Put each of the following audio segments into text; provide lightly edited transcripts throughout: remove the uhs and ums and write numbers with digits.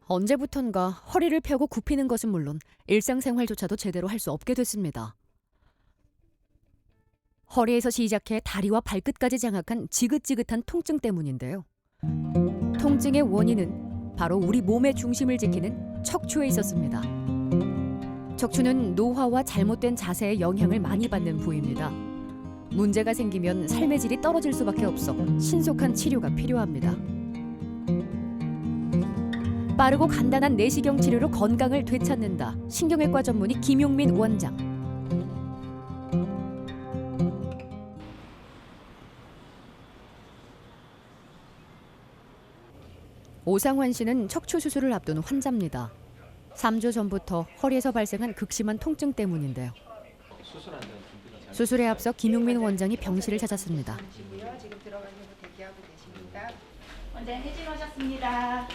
언제부턴가 허리를 펴고 굽히는 것은 물론 일상생활조차도 제대로 할 수 없게 됐습니다. 허리에서 시작해 다리와 발끝까지 장악한 지긋지긋한 통증 때문인데요. 통증의 원인은 바로 우리 몸의 중심을 지키는 척추에 있었습니다. 척추는 노화와 잘못된 자세의 영향을 많이 받는 부위입니다. 문제가 생기면 삶의 질이 떨어질 수밖에 없어 신속한 치료가 필요합니다. 빠르고 간단한 내시경 치료로 건강을 되찾는다. 신경외과 전문의 김용민 원장. 오상환 씨는 척추 수술을 앞둔 환자입니다. 3주 전부터 허리에서 발생한 극심한 통증 때문인데요. 수술에 앞서 김용민 원장이 병실을 찾았습니다. 지금 들어가려고 대기하고 계십니다. 원장님 회진 오셨습니다.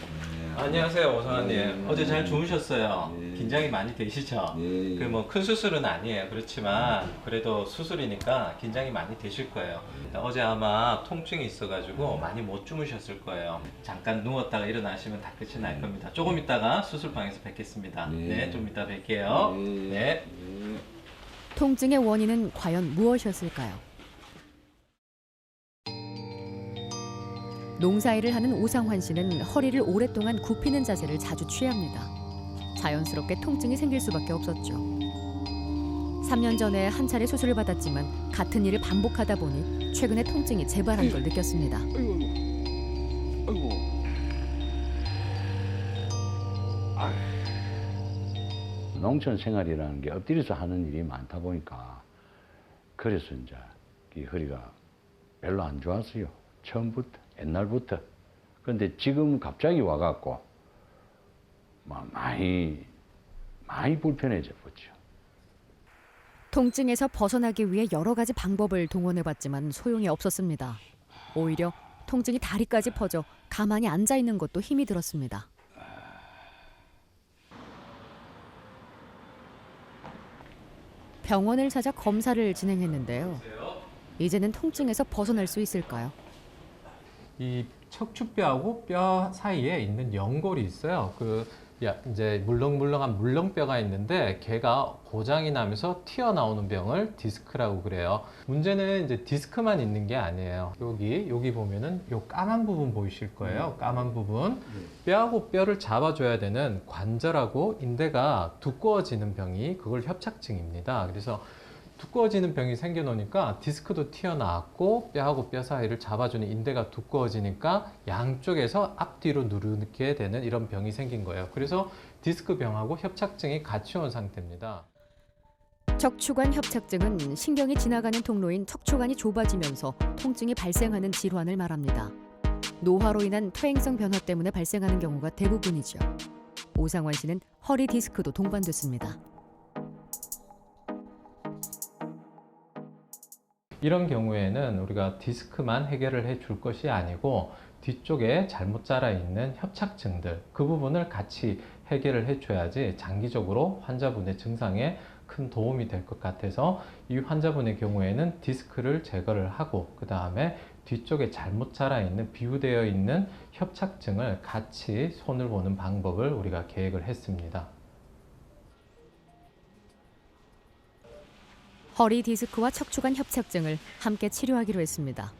안녕하세요, 오상환님. 어제 잘 주무셨어요? 네. 긴장이 많이 되시죠? 네. 그 뭐 큰 수술은 아니에요. 그렇지만 그래도 수술이니까 긴장이 많이 되실 거예요. 어제 아마 통증이 있어가지고 많이 못 주무셨을 거예요. 잠깐 누웠다가 일어나시면 다 끝이 날 겁니다. 조금 있다가 수술방에서 뵙겠습니다. 네. 네, 좀 이따 뵐게요. 네. 네. 통증의 원인은 과연 무엇이었을까요? 농사일을 하는 오상환 씨는 허리를 오랫동안 굽히는 자세를 자주 취합니다. 자연스럽게 통증이 생길 수밖에 없었죠. 3년 전에 한 차례 수술을 받았지만 같은 일을 반복하다 보니 최근에 통증이 재발한 걸 느꼈습니다. 아이고. 농촌 생활이라는 게 엎드려서 하는 일이 많다 보니까 그래서 이제 이 허리가 별로 안 좋았어요. 처음부터, 옛날부터. 그런데 지금 갑자기 와갖고 많이 불편해져 버죠. 통증에서 벗어나기 위해 여러 가지 방법을 동원해봤지만 소용이 없었습니다. 오히려 통증이 다리까지 퍼져 가만히 앉아 있는 것도 힘이 들었습니다. 병원을 찾아 검사를 진행했는데요. 이제는 통증에서 벗어날 수 있을까요? 이 척추뼈하고 뼈 사이에 있는 연골이 있어요. 이제 물렁물렁한 물렁뼈가 있는데 걔가 고장이 나면서 튀어나오는 병을 디스크라고 그래요. 문제는 이제 디스크만 있는 게 아니에요. 여기 보면은 요 까만 부분 보이실 거예요. 까만 부분. 뼈하고 뼈를 잡아줘야 되는 관절하고 인대가 두꺼워지는 병이 그걸 협착증입니다. 그래서 두꺼워지는 병이 생겨놓으니까 디스크도 튀어나왔고 뼈하고 뼈 사이를 잡아주는 인대가 두꺼워지니까 양쪽에서 앞뒤로 누르게 되는 이런 병이 생긴 거예요. 그래서 디스크 병하고 협착증이 같이 온 상태입니다. 척추관 협착증은 신경이 지나가는 통로인 척추관이 좁아지면서 통증이 발생하는 질환을 말합니다. 노화로 인한 퇴행성 변화 때문에 발생하는 경우가 대부분이죠. 오상환 씨는 허리 디스크도 동반됐습니다. 이런 경우에는 우리가 디스크만 해결을 해줄 것이 아니고 뒤쪽에 잘못 자라 있는 협착증들 그 부분을 같이 해결을 해줘야지 장기적으로 환자분의 증상에 큰 도움이 될 것 같아서 이 환자분의 경우에는 디스크를 제거를 하고 그 다음에 뒤쪽에 잘못 자라 있는 비우되어 있는 협착증을 같이 손을 보는 방법을 우리가 계획을 했습니다. 허리 디스크와 척추관 협착증을 함께 치료하기로 했습니다.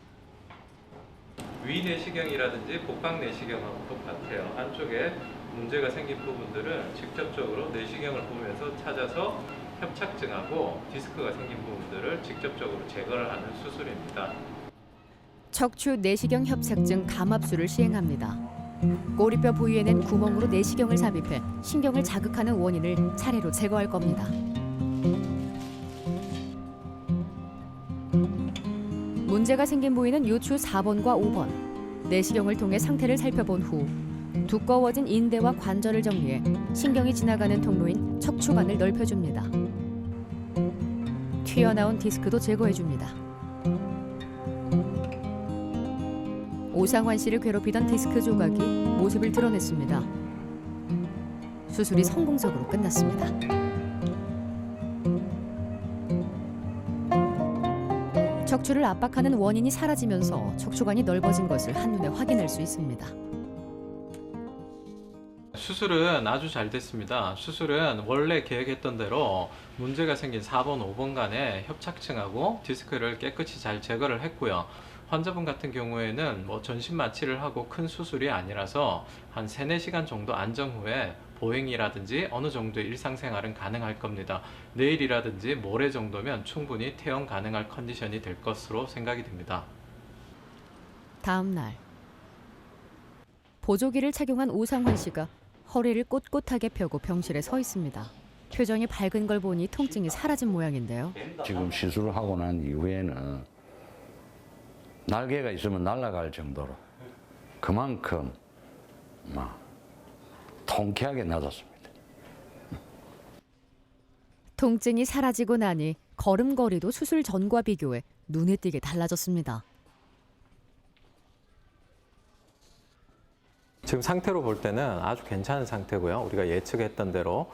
위 내시경이라든지 복강 내시경하고 똑같아요. 한쪽에 문제가 생긴 부분들은 직접적으로 내시경을 보면서 찾아서 협착증하고 디스크가 생긴 부분들을 직접적으로 제거를 하는 수술입니다. 척추 내시경 협착증 감압술을 시행합니다. 꼬리뼈 부위에 낸 구멍으로 내시경을 삽입해 신경을 자극하는 원인을 차례로 제거할 겁니다. 문제가 생긴 부위는 요추 4번과 5번. 내시경을 통해 상태를 살펴본 후 두꺼워진 인대와 관절을 정리해 신경이 지나가는 통로인 척추관을 넓혀줍니다. 튀어나온 디스크도 제거해줍니다. 오상환 씨를 괴롭히던 디스크 조각이 모습을 드러냈습니다. 수술이 성공적으로 끝났습니다. 척추를 압박하는 원인이 사라지면서 척추관이 넓어진 것을 한눈에 확인할 수 있습니다. 수술은 아주 잘 됐습니다. 수술은 원래 계획했던 대로 문제가 생긴 4번, 5번 간의 협착증하고 디스크를 깨끗이 잘 제거를 했고요. 환자분 같은 경우에는 전신 마취를 하고 큰 수술이 아니라서 한 3, 4시간 정도 안정 후에 보행이라든지 어느 정도의 일상생활은 가능할 겁니다. 내일이라든지 모레 정도면 충분히 퇴원 가능할 컨디션이 될 것으로 생각이 됩니다. 다음 날 보조기를 착용한 오상환 씨가 허리를 꼿꼿하게 펴고 병실에 서 있습니다. 표정이 밝은 걸 보니 통증이 사라진 모양인데요. 지금 시술을 하고 난 이후에는 날개가 있으면 날아갈 정도로 그만큼 막 통쾌하게 나았습니다. 통증이 사라지고 나니 걸음걸이도 수술 전과 비교해 눈에 띄게 달라졌습니다. 지금 상태로 볼 때는 아주 괜찮은 상태고요. 우리가 예측했던 대로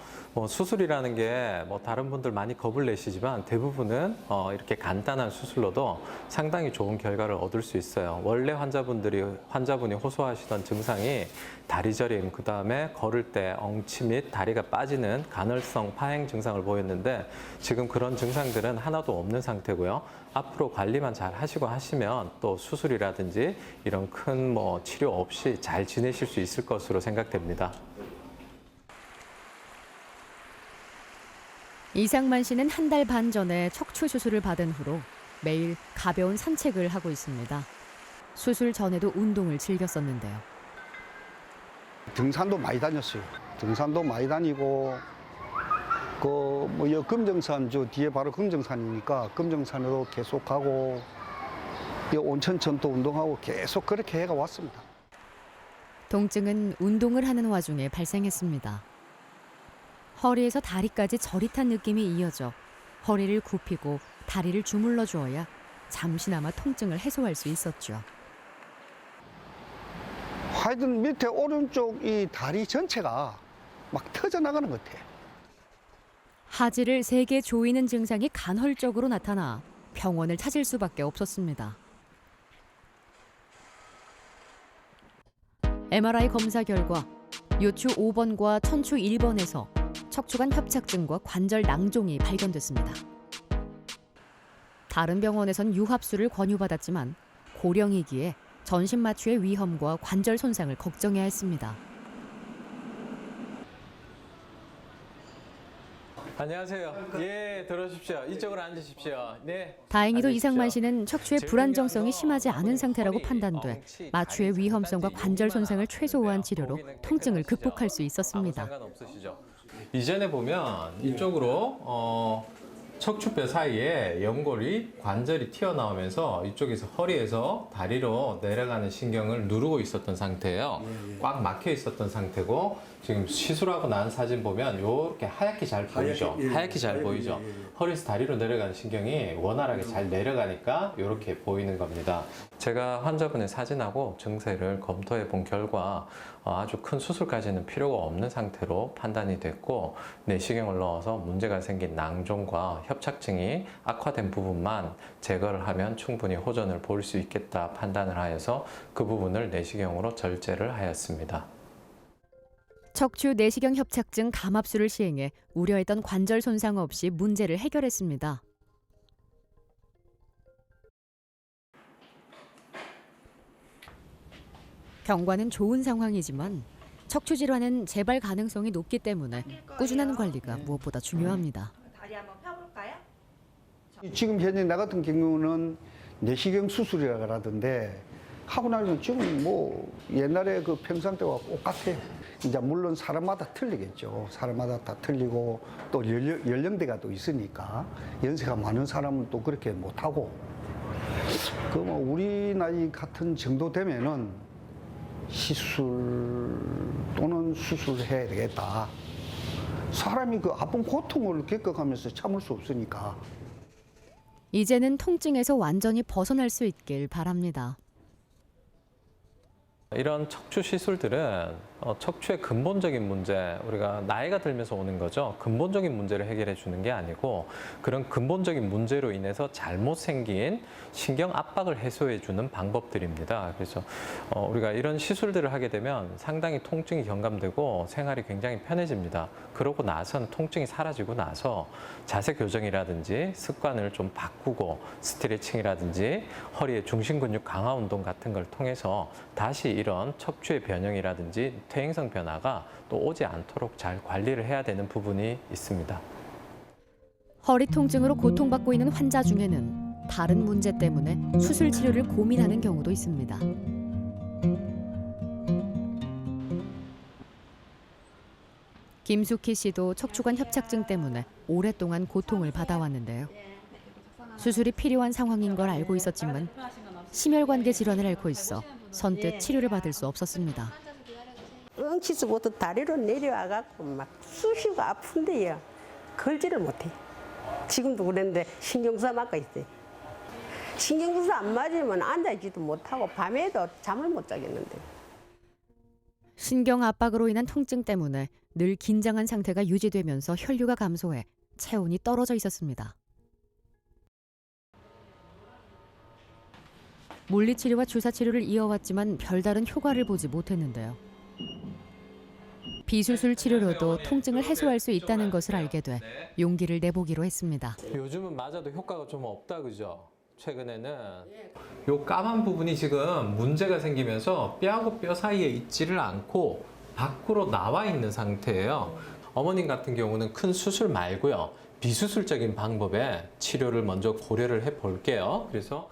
수술이라는 게 다른 분들 많이 겁을 내시지만 대부분은 이렇게 간단한 수술로도 상당히 좋은 결과를 얻을 수 있어요. 원래 환자분이 호소하시던 증상이 다리 저림, 그 다음에 걸을 때 엉치 및 다리가 빠지는 간헐성 파행 증상을 보였는데 지금 그런 증상들은 하나도 없는 상태고요. 앞으로 관리만 잘 하시면 또 수술이라든지 이런 큰 치료 없이 잘 지내실 수 있을 것으로 생각됩니다. 이상만 씨는 한 달 반 전에 척추 수술을 받은 후로 매일 가벼운 산책을 하고 있습니다. 수술 전에도 운동을 즐겼었는데요. 등산도 많이 다녔어요. 등산도 많이 다니고 여 금정산 저 뒤에 바로 금정산이니까 금정산으로 계속 가고 이 온천천도 운동하고 계속 그렇게 해가 왔습니다. 통증은 운동을 하는 와중에 발생했습니다. 허리에서 다리까지 저릿한 느낌이 이어져 허리를 굽히고 다리를 주물러 주어야 잠시나마 통증을 해소할 수 있었죠. 하여튼 밑에 오른쪽 이 다리 전체가 막 터져나가는 것 같아요. 하지를 세게 조이는 증상이 간헐적으로 나타나 병원을 찾을 수밖에 없었습니다. MRI 검사 결과 요추 5번과 천추 1번에서 척추관 협착증과 관절 낭종이 발견됐습니다. 다른 병원에선 유합수를 권유받았지만 고령이기에 전신 마취의 위험과 관절 손상을 걱정해야 했습니다. 안녕하세요. 예, 들어오십시오. 이쪽으로 앉으십시오. 네. 다행히도 앉으십시오. 이상만 씨는 척추의 불안정성이 심하지 않은 상태라고 판단돼 마취의 위험성과 관절 손상을 최소화한 치료로 통증을 극복할 수 있었습니다. 아무 상관없으시죠? 이전에 보면 이쪽으로 척추뼈 사이에 연골이 관절이 튀어나오면서 이쪽에서 허리에서 다리로 내려가는 신경을 누르고 있었던 상태예요. 꽉 막혀 있었던 상태고 지금 시술하고 난 사진 보면 이렇게 하얗게 잘 보이죠. 하얗게 잘 보이죠. 허리에서 다리로 내려가는 신경이 원활하게 잘 내려가니까 이렇게 보이는 겁니다. 제가 환자분의 사진하고 증세를 검토해 본 결과 아주 큰 수술까지는 필요가 없는 상태로 판단이 됐고 내시경을 넣어서 문제가 생긴 낭종과 협착증이 악화된 부분만 제거를 하면 충분히 호전을 볼 수 있겠다 판단을 하여서 그 부분을 내시경으로 절제를 하였습니다. 척추 내시경 협착증 감압술을 시행해 우려했던 관절 손상 없이 문제를 해결했습니다. 경과는 좋은 상황이지만 척추 질환은 재발 가능성이 높기 때문에 꾸준한 관리가 무엇보다 중요합니다. 다리 한번 펴볼까요? 지금 현재 나 같은 경우는 내시경 수술이라고 하던데 하고 나면 지금 옛날에 그 평상 때와 똑같아요. 이제 물론 사람마다 틀리겠죠. 사람마다 다 틀리고 또 연령대가 또 있으니까 연세가 많은 사람은 또 그렇게 못하고 우리 나이 같은 정도 되면은 시술 또는 수술해야 되겠다. 사람이 그 아픈 고통을 겪어가면서 참을 수 없으니까. 이제는 통증에서 완전히 벗어날 수 있길 바랍니다. 이런 척추 시술들은 척추의 근본적인 문제, 우리가 나이가 들면서 오는 거죠. 근본적인 문제를 해결해 주는 게 아니고 그런 근본적인 문제로 인해서 잘못 생긴 신경 압박을 해소해 주는 방법들입니다. 그래서 우리가 이런 시술들을 하게 되면 상당히 통증이 경감되고 생활이 굉장히 편해집니다. 그러고 나서는 통증이 사라지고 나서 자세 교정이라든지 습관을 좀 바꾸고 스트레칭이라든지 허리의 중심 근육 강화 운동 같은 걸 통해서 다시 이런 척추의 변형이라든지 퇴행성 변화가 또 오지 않도록 잘 관리를 해야 되는 부분이 있습니다. 허리 통증으로 고통받고 있는 환자 중에는 다른 문제 때문에 수술 치료를 고민하는 경우도 있습니다. 김숙희 씨도 척추관 협착증 때문에 오랫동안 고통을 받아왔는데요. 수술이 필요한 상황인 걸 알고 있었지만 심혈관계 질환을 앓고 있어 선뜻 치료를 받을 수 없었습니다. 엉치서부터 다리로 내려와갖고 막 쑤시고 아픈데요. 걸지를 못해. 지금도 그랬는데 신경주사 맞고 있어요. 신경주사 안 맞으면 앉아있지도 못하고 밤에도 잠을 못 자겠는데. 신경 압박으로 인한 통증 때문에 늘 긴장한 상태가 유지되면서 혈류가 감소해 체온이 떨어져 있었습니다. 물리치료와 주사치료를 이어왔지만 별다른 효과를 보지 못했는데요. 비수술 치료로도 통증을 해소할 수 있다는 것을 알게 돼 용기를 내보기로 했습니다. 요즘은 맞아도 효과가 좀 없다, 그죠? 최근에는 요 까만 부분이 지금 문제가 생기면서 뼈하고 뼈 사이에 있지를 않고 밖으로 나와 있는 상태예요. 어머님 같은 경우는 큰 수술 말고요. 비수술적인 방법의 치료를 먼저 고려를 해 볼게요. 그래서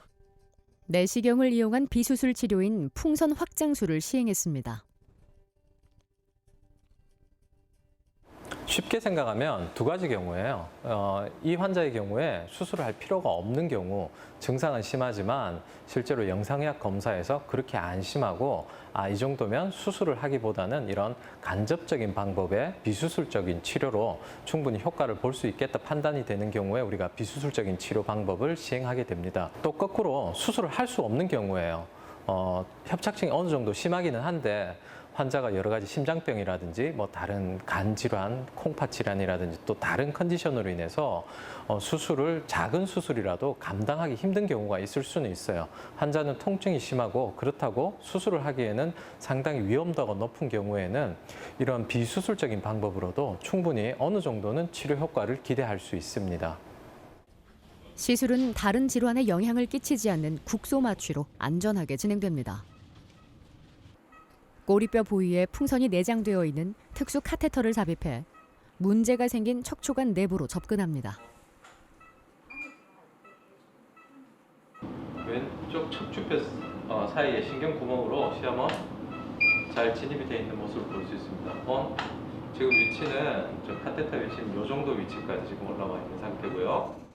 내시경을 이용한 비수술 치료인 풍선 확장술을 시행했습니다. 쉽게 생각하면 두 가지 경우예요. 이 환자의 경우에 수술을 할 필요가 없는 경우, 증상은 심하지만 실제로 영상의학 검사에서 그렇게 안 심하고 이 정도면 수술을 하기보다는 이런 간접적인 방법의 비수술적인 치료로 충분히 효과를 볼 수 있겠다 판단이 되는 경우에 우리가 비수술적인 치료 방법을 시행하게 됩니다. 또 거꾸로 수술을 할 수 없는 경우에요. 협착증이 어느 정도 심하기는 한데 환자가 여러 가지 심장병이라든지 뭐 다른 간 질환, 콩팥 질환이라든지 또 다른 컨디션으로 인해서 수술을 작은 수술이라도 감당하기 힘든 경우가 있을 수는 있어요. 환자는 통증이 심하고 그렇다고 수술을 하기에는 상당히 위험도가 높은 경우에는 이런 비수술적인 방법으로도 충분히 어느 정도는 치료 효과를 기대할 수 있습니다. 시술은 다른 질환에 영향을 끼치지 않는 국소 마취로 안전하게 진행됩니다. 꼬리뼈 부위에 풍선이 내장되어 있는 특수 카테터를 삽입해 문제가 생긴 척추관 내부로 접근합니다. 왼쪽 척추뼈 사이의 신경 구멍으로 시험은 잘 진입이 되어 있는 모습을 볼 수 있습니다. 지금 위치는 저 카테터 위치는 이 정도 위치까지 지금 올라와 있는 상태고요.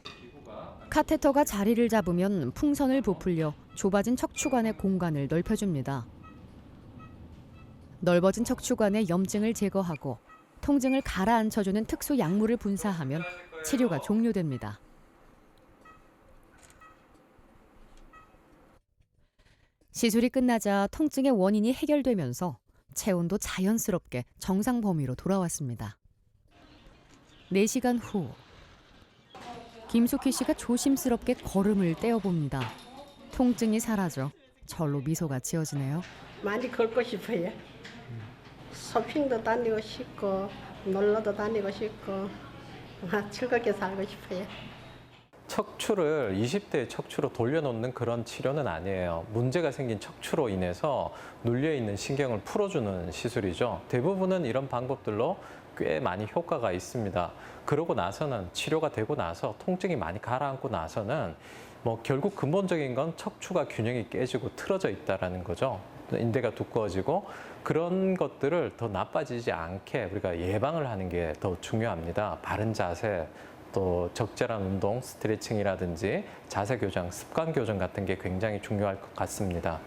카테터가 자리를 잡으면 풍선을 부풀려 좁아진 척추관의 공간을 넓혀줍니다. 넓어진 척추관의 염증을 제거하고 통증을 가라앉혀주는 특수 약물을 분사하면 치료가 종료됩니다. 시술이 끝나자 통증의 원인이 해결되면서 체온도 자연스럽게 정상 범위로 돌아왔습니다. 4시간 후 김숙희 씨가 조심스럽게 걸음을 떼어봅니다. 통증이 사라져 절로 미소가 지어지네요. 많이 걷고 싶어요. 쇼핑도 다니고 싶고 놀러도 다니고 싶고 즐겁게 살고 싶어요. 척추를 20대의 척추로 돌려놓는 그런 치료는 아니에요. 문제가 생긴 척추로 인해서 눌려있는 신경을 풀어주는 시술이죠. 대부분은 이런 방법들로 꽤 많이 효과가 있습니다. 그러고 나서는 치료가 되고 나서 통증이 많이 가라앉고 나서는 결국 근본적인 건 척추가 균형이 깨지고 틀어져 있다는 거죠. 인대가 두꺼워지고 그런 것들을 더 나빠지지 않게 우리가 예방을 하는 게 더 중요합니다. 바른 자세, 또 적절한 운동, 스트레칭이라든지 자세 교정, 습관 교정 같은 게 굉장히 중요할 것 같습니다.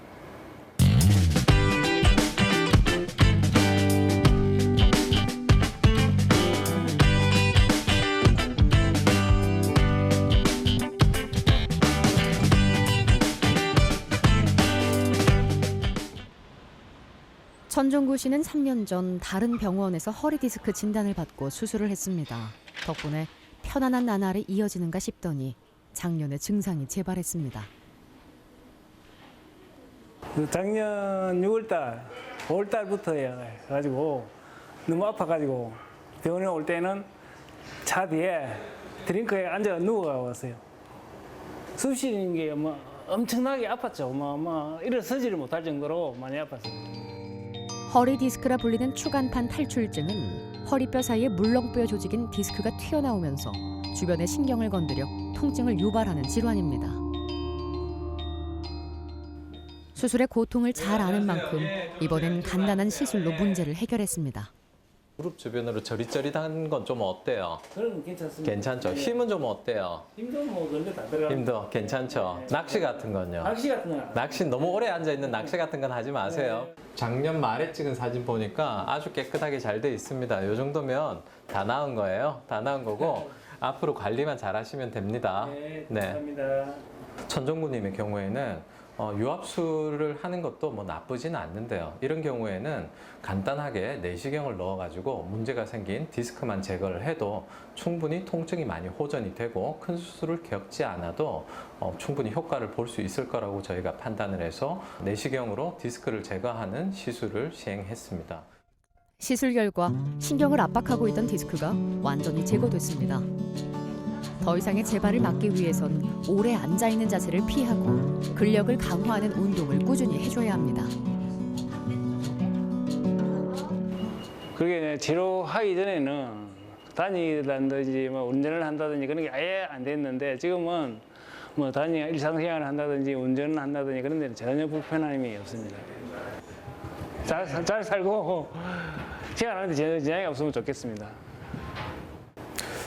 천종구 씨는 3년 전 다른 병원에서 허리 디스크 진단을 받고 수술을 했습니다. 덕분에 편안한 나날이 이어지는가 싶더니 작년에 증상이 재발했습니다. 작년 6월달, 5월달부터 해가지고 너무 아파가지고 병원에 올 때는 차 뒤에 드링크에 앉아 누워왔어요. 숨 쉬는 게 뭐 엄청나게 아팠죠. 뭐 일어서지를 못할 정도로 많이 아팠어요. 허리 디스크라 불리는 추간판 탈출증은 허리뼈 사이에 물렁뼈 조직인 디스크가 튀어나오면서 주변의 신경을 건드려 통증을 유발하는 질환입니다. 수술의 고통을 잘 아는 만큼 이번엔 간단한 시술로 문제를 해결했습니다. 무릎 주변으로 저릿저릿한 건 좀 어때요? 그럼 괜찮습니다. 괜찮죠? 힘은 좀 어때요? 힘도 뭐 근데 다 들어가. 힘도 괜찮죠? 낚시 같은 건요? 낚시 같은 건 낚시 너무 오래 앉아 있는 낚시 같은 건 하지 마세요. 작년 말에 찍은 사진 보니까 아주 깨끗하게 잘 돼 있습니다. 이 정도면 다 나은 거예요. 다 나은 거고 앞으로 관리만 잘 하시면 됩니다. 네, 감사합니다. 천종구님의 경우에는 유압술을 하는 것도 뭐 나쁘지는 않는데요. 이런 경우에는 간단하게 내시경을 넣어가지고 문제가 생긴 디스크만 제거를 해도 충분히 통증이 많이 호전이 되고 큰 수술을 겪지 않아도 충분히 효과를 볼 수 있을 거라고 저희가 판단을 해서 내시경으로 디스크를 제거하는 시술을 시행했습니다. 시술 결과 신경을 압박하고 있던 디스크가 완전히 제거됐습니다. 더 이상의 재발을 막기 위해선 오래 앉아있는 자세를 피하고 근력을 강화하는 운동을 꾸준히 해줘야 합니다. 그게 치료하기 전에는 다니다든지 뭐 운전을 한다든지 그런 게 아예 안 됐는데 지금은 뭐 일상생활을 한다든지 운전을 한다든지 그런 데는 전혀 불편함이 없습니다. 잘 살고 생활하는데 지장이 없으면 좋겠습니다.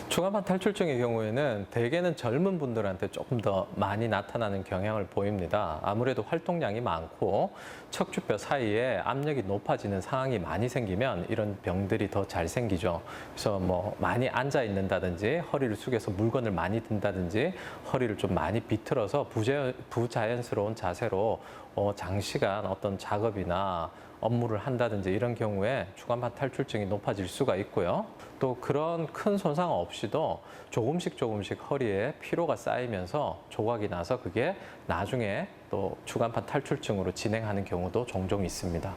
추간판 탈출증의 경우에는 대개는 젊은 분들한테 조금 더 많이 나타나는 경향을 보입니다. 아무래도 활동량이 많고 척추뼈 사이에 압력이 높아지는 상황이 많이 생기면 이런 병들이 더 잘 생기죠. 그래서 뭐 많이 앉아 있는다든지 허리를 숙여서 물건을 많이 든다든지 허리를 좀 많이 비틀어서 부자연스러운 자세로 장시간 어떤 작업이나 업무를 한다든지 이런 경우에 추간판 탈출증이 높아질 수가 있고요. 또 그런 큰 손상 없이도 조금씩 허리에 피로가 쌓이면서 조각이 나서 그게 나중에 또 추간판 탈출증으로 진행하는 경우도 종종 있습니다.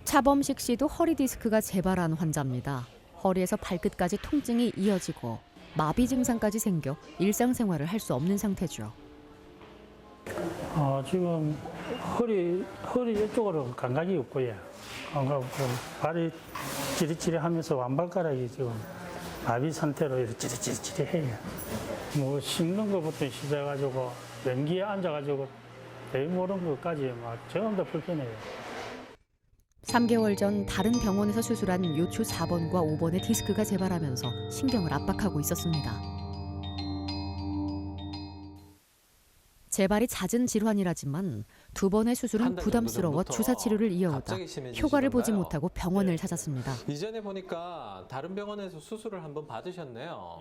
차범식 씨도 허리 디스크가 재발한 환자입니다. 허리에서 발끝까지 통증이 이어지고 마비 증상까지 생겨 일상생활을 할 수 없는 상태죠. 지금 허리 이쪽으로 감각이 없고요. 감각 없고 발이 찌릿찌릿하면서 완발가락이 지금 마비 상태로 이렇게 찌릿찌릿해요. 뭐 씹는 것부터 시작해가지고 변기에 앉아가지고 대위 모르는 것까지 막 전부 다 불편해요. 3개월 전 다른 병원에서 수술한 요추 4번과 5번의 디스크가 재발하면서 신경을 압박하고 있었습니다. 재발이 잦은 질환이라지만 2번의 수술은 부담스러워 주사 치료를 이어오다 효과를 보지 못하고 병원을 찾았습니다. 이전에 보니까 다른 병원에서 수술을 한번 받으셨네요.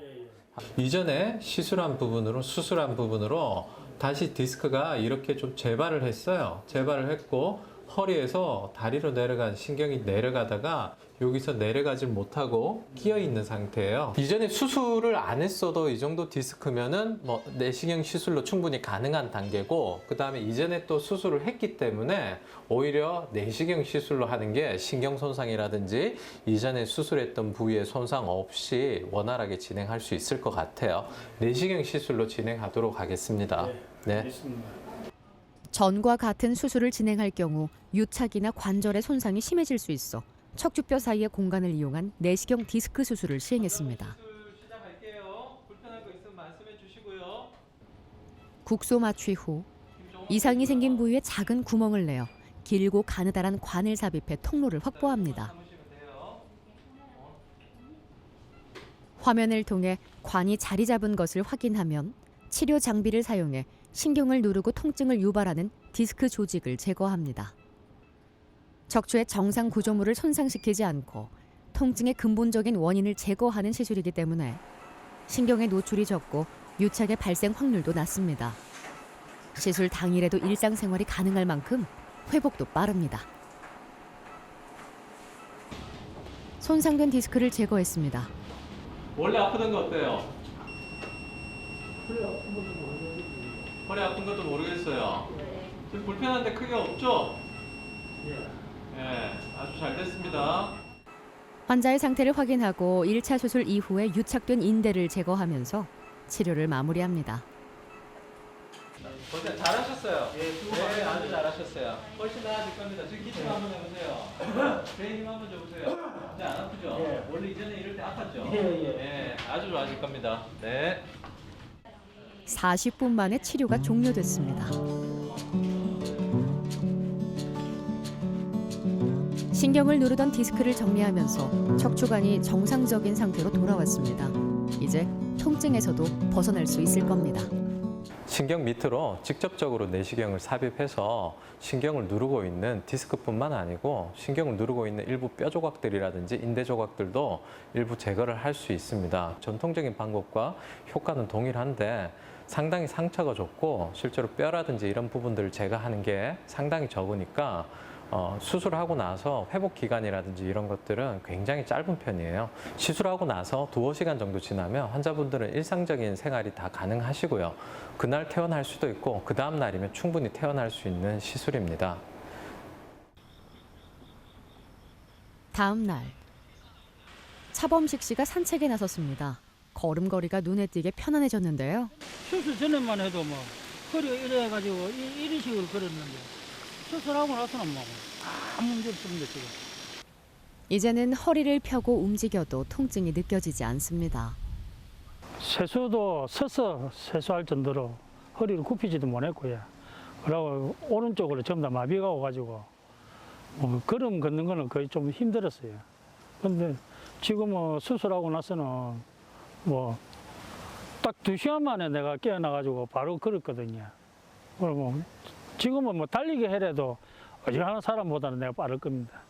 이전에 수술한 부분으로 다시 디스크가 이렇게 좀 재발을 했어요. 재발을 했고 허리에서 다리로 내려간 신경이 내려가다가 여기서 내려가질 못하고 끼어 있는 상태예요. 이전에 수술을 안 했어도 이 정도 디스크면은 뭐 내시경 시술로 충분히 가능한 단계고, 그 다음에 이전에 또 수술을 했기 때문에 오히려 내시경 시술로 하는 게 신경 손상이라든지 이전에 수술했던 부위의 손상 없이 원활하게 진행할 수 있을 것 같아요. 내시경 시술로 진행하도록 하겠습니다. 네. 알겠습니다. 전과 같은 수술을 진행할 경우 유착이나 관절의 손상이 심해질 수 있어 척추뼈 사이의 공간을 이용한 내시경 디스크 수술을 시행했습니다. 시작할게요. 불편한 거 있으면 말씀해 주시고요. 국소 마취 후 이상이 생긴 부위에 작은 구멍을 내어 길고 가느다란 관을 삽입해 통로를 확보합니다. 화면을 통해 관이 자리 잡은 것을 확인하면 치료 장비를 사용해 신경을 누르고 통증을 유발하는 디스크 조직을 제거합니다. 척추의 정상 구조물을 손상시키지 않고 통증의 근본적인 원인을 제거하는 시술이기 때문에 신경의 노출이 적고 유착의 발생 확률도 낮습니다. 시술 당일에도 일상생활이 가능할 만큼 회복도 빠릅니다. 손상된 디스크를 제거했습니다. 원래 아프던 거 어때요? 허리 아픈 것도 모르겠어요. 지금 불편한데 크게 없죠? 예, 아주 잘 됐습니다. 환자의 상태를 확인하고 1차 수술 이후에 유착된 인대를 제거하면서 치료를 마무리합니다. 고생 잘하셨어요. 네, 아주 잘하셨어요. 훨씬 나아질 겁니다. 지금 기침 한번 해보세요. 배에 힘 한번 줘보세요. 이제 안 아프죠? 원래 이전에 이럴 때 아팠죠? 예, 아주 좋아질 겁니다. 네. 40분 만에 치료가 종료됐습니다. 신경을 누르던 디스크를 정리하면서 척추관이 정상적인 상태로 돌아왔습니다. 이제 통증에서도 벗어날 수 있을 겁니다. 신경 밑으로 직접적으로 내시경을 삽입해서 신경을 누르고 있는 디스크뿐만 아니고 신경을 누르고 있는 일부 뼈 조각들이라든지 인대 조각들도 일부 제거를 할 수 있습니다. 전통적인 방법과 효과는 동일한데 상당히 상처가 좁고 실제로 뼈라든지 이런 부분들을 제거하는 게 상당히 적으니까 수술하고 나서 회복 기간이라든지 이런 것들은 굉장히 짧은 편이에요. 시술하고 나서 2-5시간 정도 지나면 환자분들은 일상적인 생활이 다 가능하시고요. 그날 퇴원할 수도 있고 그 다음 날이면 충분히 퇴원할 수 있는 시술입니다. 다음 날 차범식 씨가 산책에 나섰습니다. 걸음걸이가 눈에 띄게 편안해졌는데요. 수술 전에만 해도 뭐 허리가 이래가지고 이런 식으로 걸었는데 수술하고 나서는 뭐 아무 문제 없습니다 지금. 이제는 허리를 펴고 움직여도 통증이 느껴지지 않습니다. 세수도 서서 세수할 정도로 허리를 굽히지도 못했고요. 그리고 오른쪽으로 전부 다 마비가 오가지고 걸음 걷는 거는 거의 좀 힘들었어요. 근데 지금은 수술하고 나서는 뭐 딱 2시간 만에 내가 깨어나가지고 바로 걸었거든요. 그리고 지금은 뭐 달리기 해도 어지간한 사람보다는 내가 빠를 겁니다.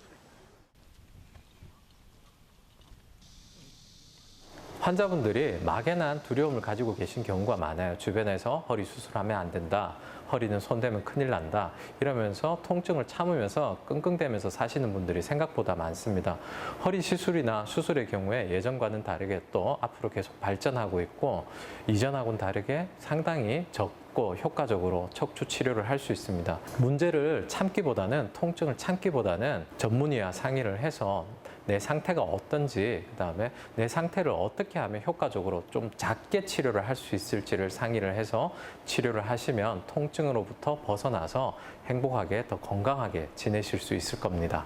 환자분들이 막연한 두려움을 가지고 계신 경우가 많아요. 주변에서 허리 수술하면 안 된다. 허리는 손대면 큰일 난다. 이러면서 통증을 참으면서 끙끙대면서 사시는 분들이 생각보다 많습니다. 허리 시술이나 수술의 경우에 예전과는 다르게 또 앞으로 계속 발전하고 있고 이전하고는 다르게 상당히 적고 효과적으로 척추 치료를 할 수 있습니다. 문제를 참기보다는 통증을 참기보다는 전문의와 상의를 해서 내 상태가 어떤지, 그다음에 내 상태를 어떻게 하면 효과적으로 좀 작게 치료를 할 수 있을지를 상의를 해서 치료를 하시면 통증으로부터 벗어나서 행복하게 더 건강하게 지내실 수 있을 겁니다.